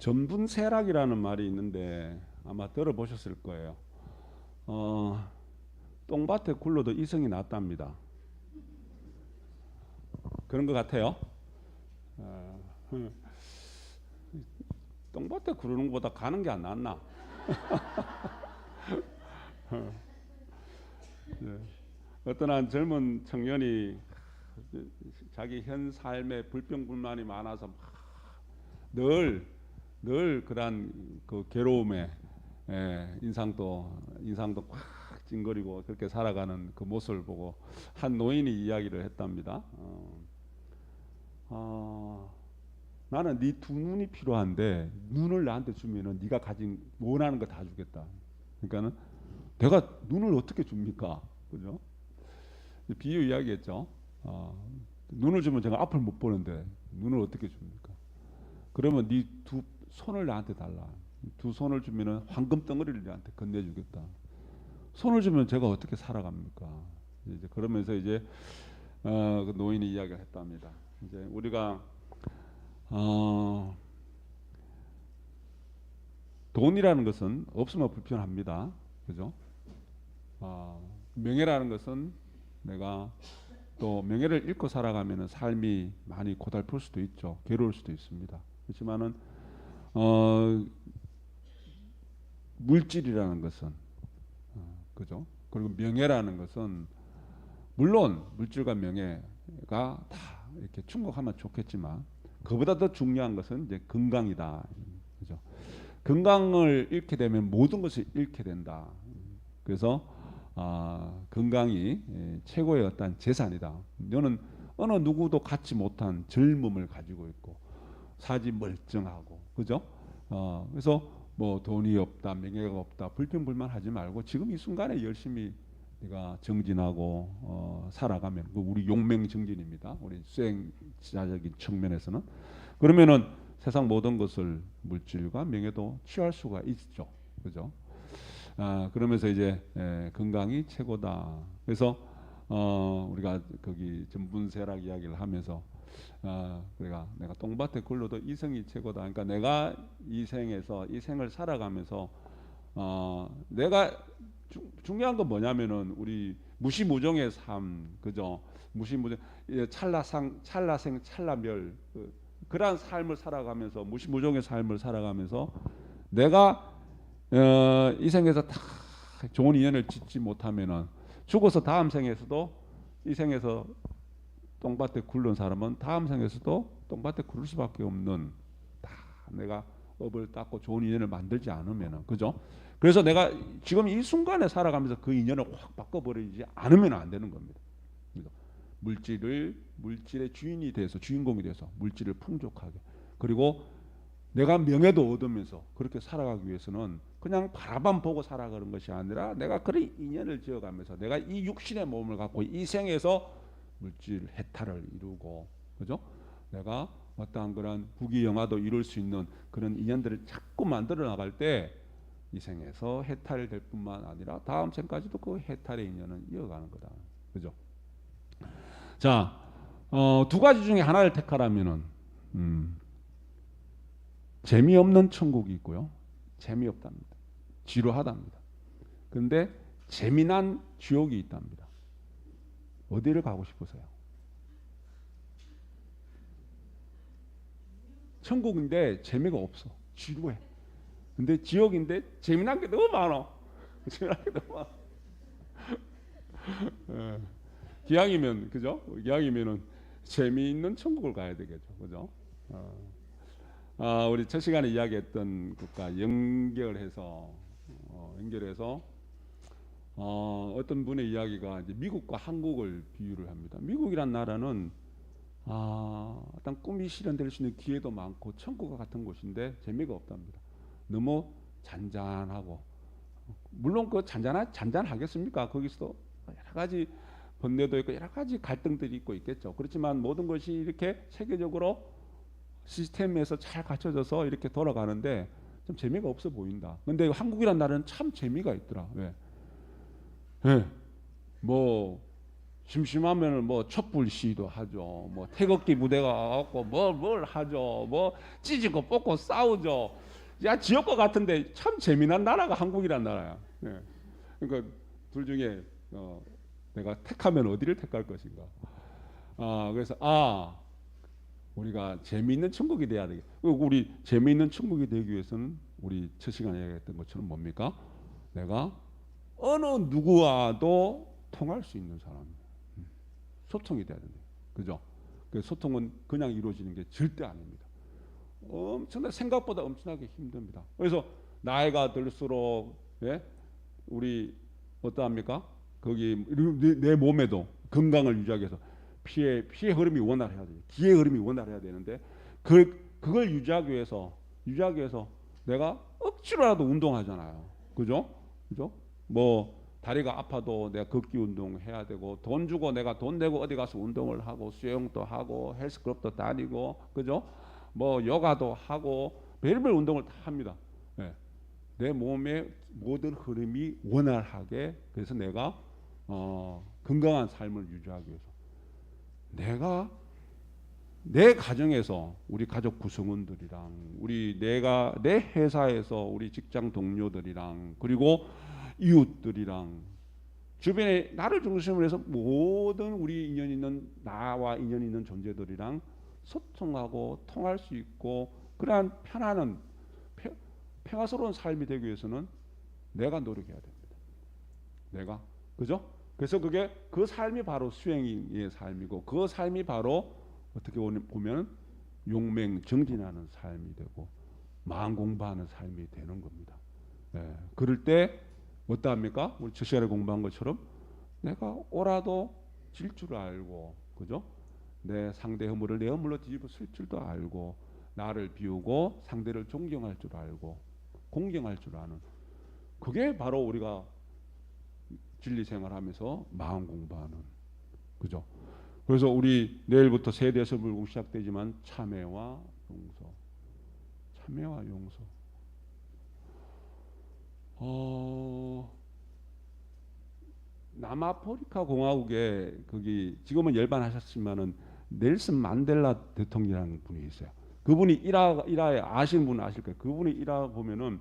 전분세락이라는 말이 있는데 아마 들어보셨을 거예요. 똥밭에 굴러도 이성이 낫답니다. 그런 것 같아요. 어, 똥밭에 구르는 것보다 가는 게 안 낫나? 네. 어떤 한 젊은 청년이 자기 현 삶에 불평불만이 많아서 늘 그러한 그 괴로움에 인상도 꽉 찡그리고 그렇게 살아가는 그 모습을 보고 한 노인이 이야기를 했답니다. 나는 네 두 눈이 필요한데 눈을 나한테 주면은 네가 가진 원하는 거 다 주겠다. 그러니까는 내가 눈을 어떻게 줍니까? 그죠? 비유 이야기했죠. 눈을 주면 제가 앞을 못 보는데 눈을 어떻게 줍니까? 그러면 네 두 손을 나한테 달라. 두 손을 주면은 황금 덩어리를 나한테 건네주겠다. 손을 주면 제가 어떻게 살아갑니까? 이제 그러면서 이제 그 노인이 이야기를 했답니다. 이제 우리가 돈이라는 것은 없으면 불편합니다. 그죠? 명예라는 것은 내가 또 명예를 잃고 살아가면 삶이 많이 고달플 수도 있죠. 괴로울 수도 있습니다. 그렇지만은 물질이라는 것은 그죠? 그리고 명예라는 것은 물론 물질과 명예가 다 이렇게 충족하면 좋겠지만 그보다 더 중요한 것은 이제 건강이다. 그죠? 건강을 잃게 되면 모든 것을 잃게 된다. 그래서 건강이 최고의 어떤 재산이다. 너는 어느 누구도 갖지 못한 젊음을 가지고 있고 사지 멀쩡하고 그죠? 그래서 뭐 돈이 없다, 명예가 없다, 불평불만하지 말고 지금 이 순간에 열심히 네가 정진하고 살아가면 그 우리 용맹정진입니다. 우리 수행자적인 측면에서는 그러면은 세상 모든 것을 물질과 명예도 취할 수가 있죠. 그죠? 그러면서 이제 건강이 최고다. 그래서 우리가 거기 전분세락 이야기를 하면서 그러니까 내가 똥밭에 굴러도 이성이 최고다. 그러니까 내가 이 생에서 이 생을 살아가면서 내가 중요한 건 뭐냐면은 우리 무시무종의 삶, 그죠? 무시무종 찰나생 찰나멸 그러한 삶을 살아가면서 무시무종의 삶을 살아가면서 내가 이 생에서 다 좋은 인연을 짓지 못하면은 죽어서 다음 생에서도 이 생에서 똥밭에 굴른 사람은 다음 생에서도 똥밭에 굴을 수밖에 없는 다 내가 업을 닦고 좋은 인연을 만들지 않으면은 그죠? 그래서 내가 지금 이 순간에 살아가면서 그 인연을 확 바꿔버리지 않으면 안 되는 겁니다. 물질의 주인이 돼서 주인공이 돼서 물질을 풍족하게 그리고 내가 명예도 얻으면서 그렇게 살아가기 위해서는 그냥 바라만 보고 살아가는 것이 아니라 내가 그런 인연을 지어가면서 내가 이 육신의 몸을 갖고 이 생에서 물질 해탈을 이루고 그죠? 내가 어떠한 그런 부귀영화도 이룰 수 있는 그런 인연들을 자꾸 만들어 나갈 때 이 생에서 해탈될 뿐만 아니라 다음 생까지도 그 해탈의 인연은 이어가는 거다. 그죠? 자, 두 가지 중에 하나를 택하라면은 재미없는 천국이 있고요. 재미없답니다. 지루하답니다. 그런데 재미난 지옥이 있답니다. 어디를 가고 싶으세요? 천국인데 재미가 없어. 지루해. 근데 지옥인데 재미난 게 너무 많아. 재미난 게 너무 많아. 기왕이면 그죠? 기왕이면은 재미있는 천국을 가야 되겠죠. 그죠? 우리 첫 시간에 이야기했던 것과 연결해서 어떤 분의 이야기가 이제 미국과 한국을 비유를 합니다. 미국이란 나라는 어떤 꿈이 실현될 수 있는 기회도 많고 천국과 같은 곳인데 재미가 없답니다. 너무 잔잔하고 물론 그 잔잔하겠습니까? 거기서도 여러 가지 번뇌도 있고 여러 가지 갈등들이 있고 있겠죠. 그렇지만 모든 것이 이렇게 세계적으로 시스템에서 잘 갖춰져서 이렇게 돌아가는데 좀 재미가 없어 보인다. 근데 한국이란 나라는 참 재미가 있더라. 왜? 뭐 심심하면은 뭐 촛불 시위도 하죠. 뭐 태극기 무대가 와갖고 뭘 하죠. 뭐 찢고 뽑고 싸우죠. 야, 지역과 같은데 참 재미난 나라가 한국이란 나라야. 예. 그러니까 둘 중에 내가 택하면 어디를 택할 것인가. 그래서 우리가 재미있는 천국이 돼야 되겠. 우리 재미있는 천국이 되기 위해서는 우리 첫 시간에 얘기했던 것처럼 뭡니까? 내가 어느 누구와도 통할 수 있는 사람, 소통이 돼야 된다. 그죠? 그 소통은 그냥 이루어지는 게 절대 아닙니다. 생각보다 엄청나게 힘듭니다. 그래서 나이가 들수록 우리 어떠합니까? 거기 내 몸에도 건강을 유지하기 위해서 피의 흐름이 원활해야 돼요. 기의 흐름이 원활해야 되는데 그걸 유지하기 위해서 내가 억지로라도 운동하잖아요. 그죠? 뭐 다리가 아파도 내가 걷기 운동 해야 되고, 돈 주고 내가 돈 내고 어디 가서 운동을 하고, 수영도 하고, 헬스클럽도 다니고, 그죠? 뭐 요가도 하고, 별별 운동을 다 합니다. 내 몸의 모든 흐름이 원활하게, 그래서 내가 건강한 삶을 유지하기 위해서 내가 내 가정에서 우리 가족 구성원들이랑 내 회사에서 우리 직장 동료들이랑 그리고 이웃들이랑 주변에 나를 중심으로 해서 모든 우리 인연 있는 나와 인연 있는 존재들이랑 소통하고 통할 수 있고 그러한 편안한 평화스러운 삶이 되기 위해서는 내가 노력해야 됩니다. 그죠? 그래서 그 삶이 바로 수행의 삶이고 그 삶이 바로 어떻게 보면 용맹정진하는 삶이 되고 마음 공부하는 삶이 되는 겁니다. 그럴 때 어떠합니까? 우리 첫 시간에 공부한 것처럼 내가 오라도 질 줄 알고, 그죠? 내 상대 허물을 내 허물로 뒤집어 쓸 줄도 알고, 나를 비우고 상대를 존경할 줄 알고 공경할 줄 아는, 그게 바로 우리가 진리 생활하면서 마음 공부하는, 그죠? 그래서 우리 내일부터 세대에서 불고 시작되지만 참회와 용서. 남아프리카 공화국에 거기 지금은 열반하셨지만은 넬슨 만델라 대통령이라는 분이 있어요. 그분이 일화에 아시는 분은 아실 거예요. 그분이 일화 보면은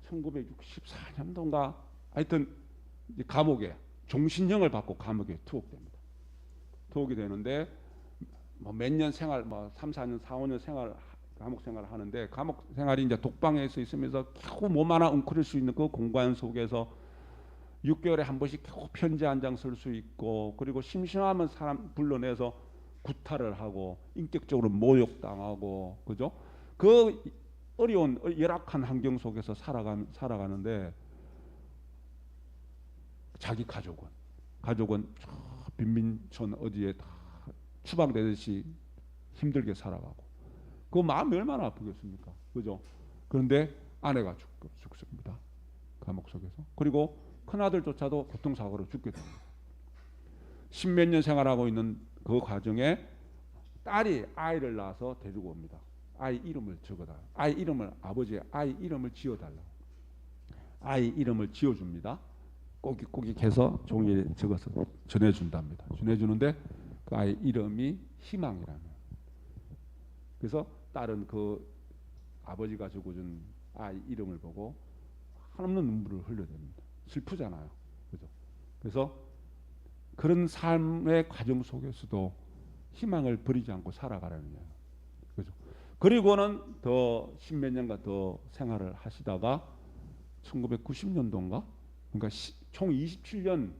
1964년도인가 하여튼 감옥에 종신형을 받고 감옥에 투옥됩니다. 투옥이 되는데 뭐 몇 년 생활, 뭐 3, 4년, 4, 5년 감옥 생활을 하는데, 감옥 생활이 이제 독방에서 있으면서 겨우 몸 하나 웅크릴 수 있는 그 공간 속에서 6개월에 한 번씩 겨우 편지 한 장 쓸 수 있고, 그리고 심심하면 사람 불러내서 구타를 하고 인격적으로 모욕당하고, 그죠? 그 어려운 열악한 환경 속에서 살아가는데 자기 가족은 저 빈민촌 어디에 다 추방되듯이 힘들게 살아가고, 그 마음이 얼마나 아프겠습니까? 그죠? 그런데 아내가 죽습니다. 감옥 속에서. 그리고 큰아들조차도 교통사고로 죽게 됩니다. 십몇 년 생활하고 있는 그 과정에 딸이 아이를 낳아서 데리고 옵니다. 아이 이름을 적어달라. 아이 이름을 지어달라. 아이 이름을 지어줍니다. 꼬깃꼬깃해서 종이에 적어서 전해준답니다. 전해주는데 그 아이 이름이 희망이라는. 그래서 딸은 그 아버지가 적어준 아이 이름을 보고 한없는 눈물을 흘려댑니다. 슬프잖아요. 그죠? 그래서 그런 삶의 과정 속에서도 희망을 버리지 않고 살아가라는 거예요. 그죠? 그리고는 더 십몇 년간 더 생활을 하시다가 1990년도인가? 그러니까 총 27년을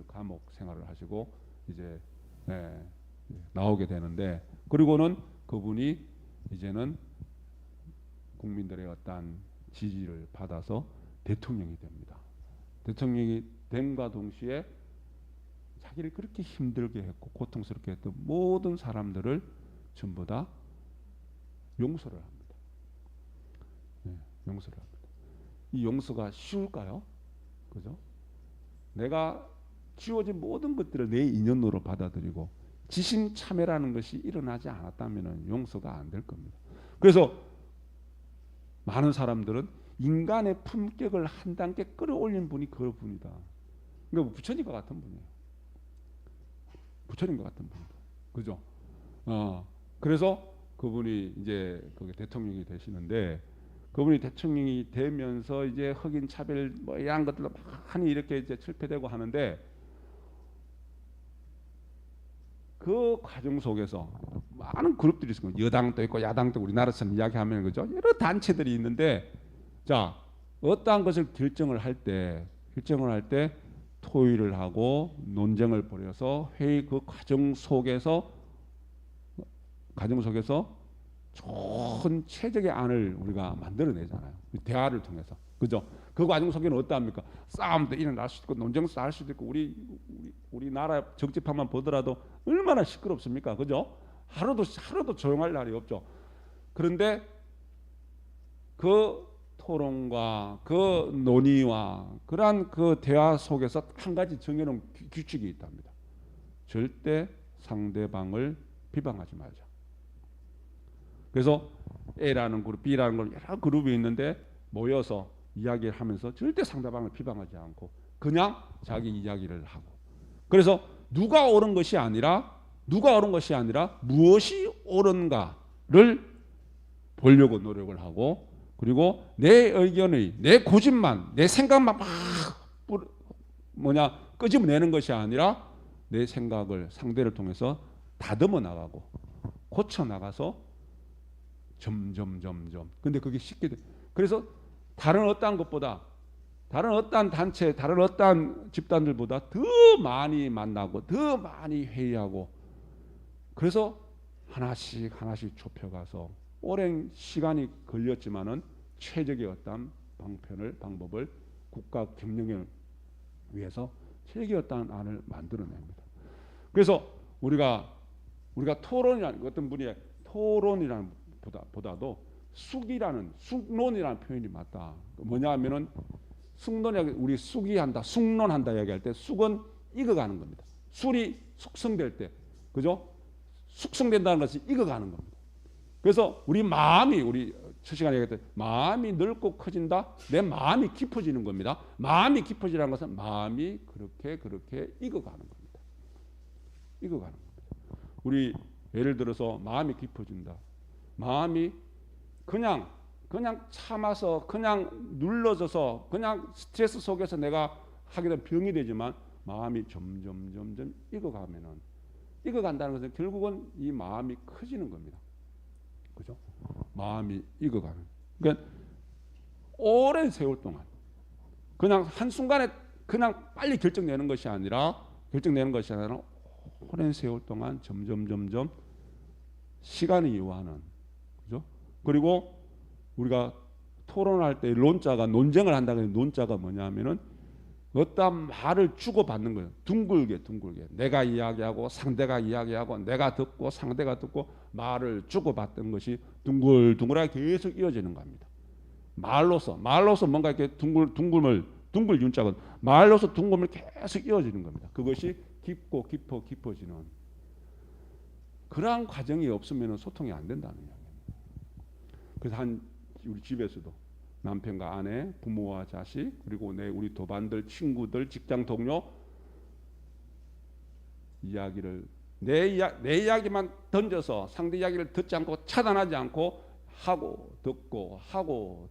감옥 생활을 하시고 이제 나오게 되는데, 그리고는 그분이 이제는 국민들의 어떤 지지를 받아서 대통령이 됩니다. 대통령이 됨과 동시에 자기를 그렇게 힘들게 했고 고통스럽게 했던 모든 사람들을 전부 다 용서를 합니다. 용서를 합니다. 이 용서가 쉬울까요? 그죠? 내가 지워진 모든 것들을 내 인연으로 받아들이고 지심참회라는 것이 일어나지 않았다면 용서가 안 될 겁니다. 그래서 많은 사람들은 인간의 품격을 한 단계 끌어올린 분이 그 분이다. 그러니까 부처님과 같은 분이에요. 조철인 것 같은 분, 그죠? 그래서 그분이 이제 거기 대통령이 되시는데, 그분이 대통령이 되면서 이제 흑인 차별 뭐 이런 것들로 많이 이렇게 이제 실패되고 하는데, 그 과정 속에서 많은 그룹들이 있어요. 여당도 있고 야당도, 우리나라처럼 이야기하면 그죠? 여러 단체들이 있는데, 자, 어떠한 것을 결정을 할 때 토의를 하고 논쟁을 벌여서 회의 그 과정 속에서 좋은 최적의 안을 우리가 만들어내잖아요. 대화를 통해서, 그죠? 그 과정 속에는 어떠합니까? 싸움도 일어날 수도 있고 논쟁도 할 수도 있고, 우리나라 정치판만 보더라도 얼마나 시끄럽습니까, 그죠? 하루도 조용할 날이 없죠. 그런데 그 토론과 그 논의와 그러한 그 대화 속에서 한 가지 정해놓은 규칙이 있답니다. 절대 상대방을 비방하지 말자. 그래서 A라는 그룹, B라는 그룹, 여러 그룹이 있는데 모여서 이야기를 하면서 절대 상대방을 비방하지 않고 그냥 자기 이야기를 하고, 그래서 누가 옳은 것이 아니라 무엇이 옳은가를 보려고 노력을 하고, 그리고 내 의견의, 내 고집만, 내 생각만 막 끄집어내는 것이 아니라 내 생각을 상대를 통해서 다듬어 나가고 고쳐 나가서 점점. 근데 그게 쉽게 돼. 그래서 다른 어떠한 것보다, 다른 어떠한 단체, 다른 어떠한 집단들보다 더 많이 만나고 더 많이 회의하고, 그래서 하나씩 좁혀가서 오랜 시간이 걸렸지만은 최적의 어떤 방법을 국가 경영을 위해서 최적의 어떤 안을 만들어냅니다. 그래서 우리가 토론이라는, 어떤 분이 토론이라는 보다도 숙론이라는 표현이 맞다. 뭐냐면은 숙론이, 우리 숙론한다 얘기할 때 숙은 익어가는 겁니다. 술이 숙성될 때, 그죠? 숙성된다는 것이 익어가는 겁니다. 그래서 우리 첫 시간에 얘기했던 마음이 넓고 커진다. 내 마음이 깊어지는 겁니다. 마음이 깊어지라는 것은 마음이 그렇게 익어가는 겁니다. 익어가는 겁니다. 우리 예를 들어서 마음이 깊어진다. 마음이 그냥 참아서, 그냥 눌러져서, 그냥 스트레스 속에서 내가 하게 된 병이 되지만, 마음이 점점 익어간다는 것은 결국은 이 마음이 커지는 겁니다. 그죠? 마음이 익어가는. 그러니까 오랜 세월 동안 그냥 한순간에 그냥 빨리 결정내는 것이 아니라 오랜 세월 동안 점점 시간이 요하는, 그죠? 그리고 우리가 토론할 때 논쟁을 한다는 논자가 뭐냐면은 어떠한 말을 주고받는 거예요. 둥글게 내가 이야기하고 상대가 이야기하고 내가 듣고 상대가 듣고 말을 주고받던 것이 둥글둥글하게 계속 이어지는 겁니다. 말로서 뭔가 이렇게 둥글 윤자건 말로서 둥글을 계속 이어지는 겁니다. 그것이 깊어지는 그러한 과정이 없으면 소통이 안 된다는 이야기입니다. 그래서 우리 집에서도 남편과 아내, 부모와 자식, 그리고 우리 도반들, 친구들, 직장 동료 이야기를 내 이야기만 던져서 상대 이야기를 듣지 않고 차단하지 않고 하고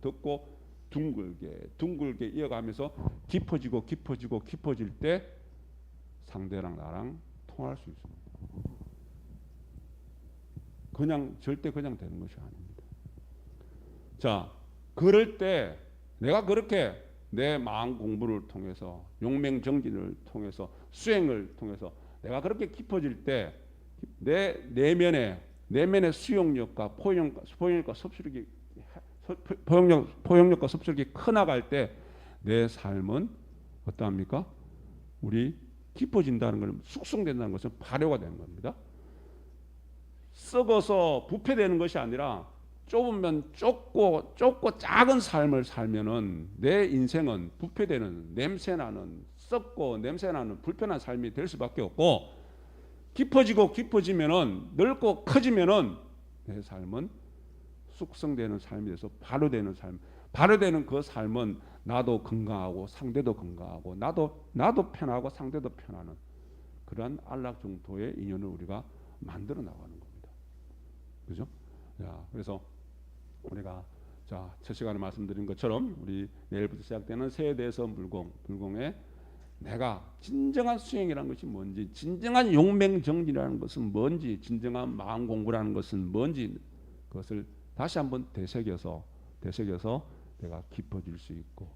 듣고 둥글게 이어가면서 깊어질 때 상대랑 나랑 통할 수 있습니다. 절대 그냥 되는 것이 아닙니다. 자, 그럴 때 내가 그렇게 내 마음 공부를 통해서, 용맹정진을 통해서, 수행을 통해서 내가 그렇게 깊어질 때 내 내면의 수용력과 포용력과 섭술력이 커나갈 때 내 삶은 어떠합니까? 우리 깊어진다는 것은, 숙성된다는 것은 발효가 되는 겁니다. 썩어서 부패되는 것이 아니라 좁으면 좁고 작은 삶을 살면은 내 인생은 부패되는, 썩고 냄새나는 불편한 삶이 될 수밖에 없고, 깊어지면은, 넓고 커지면은 내 삶은 숙성되는 삶이 돼서 발효되는 삶. 발효되는 그 삶은 나도 건강하고 상대도 건강하고 나도 편하고 상대도 편하는 그러한 안락 정토의 인연을 우리가 만들어 나가는 겁니다. 그죠? 자, 그래서 우리가 자, 첫 시간에 말씀드린 것처럼 우리 내일부터 시작되는 새에 대해서 불공에 내가 진정한 수행이라는 것이 뭔지, 진정한 용맹정진이라는 것은 뭔지, 진정한 마음 공부라는 것은 뭔지, 그것을 다시 한번 되새겨서 내가 깊어질 수 있고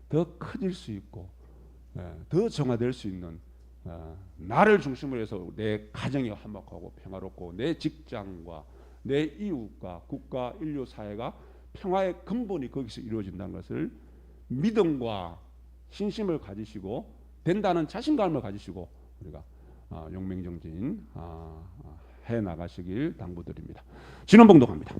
더 커질 수 있고 더 정화될 수 있는, 나를 중심으로 해서 내 가정이 화목하고 평화롭고 내 직장과 내 이웃과 국가 인류 사회가 평화의 근본이 거기서 이루어진다는 것을 믿음과 신심을 가지시고 된다는 자신감을 가지시고 우리가 용맹정진 해 나가시길 당부드립니다. 진원봉독합니다.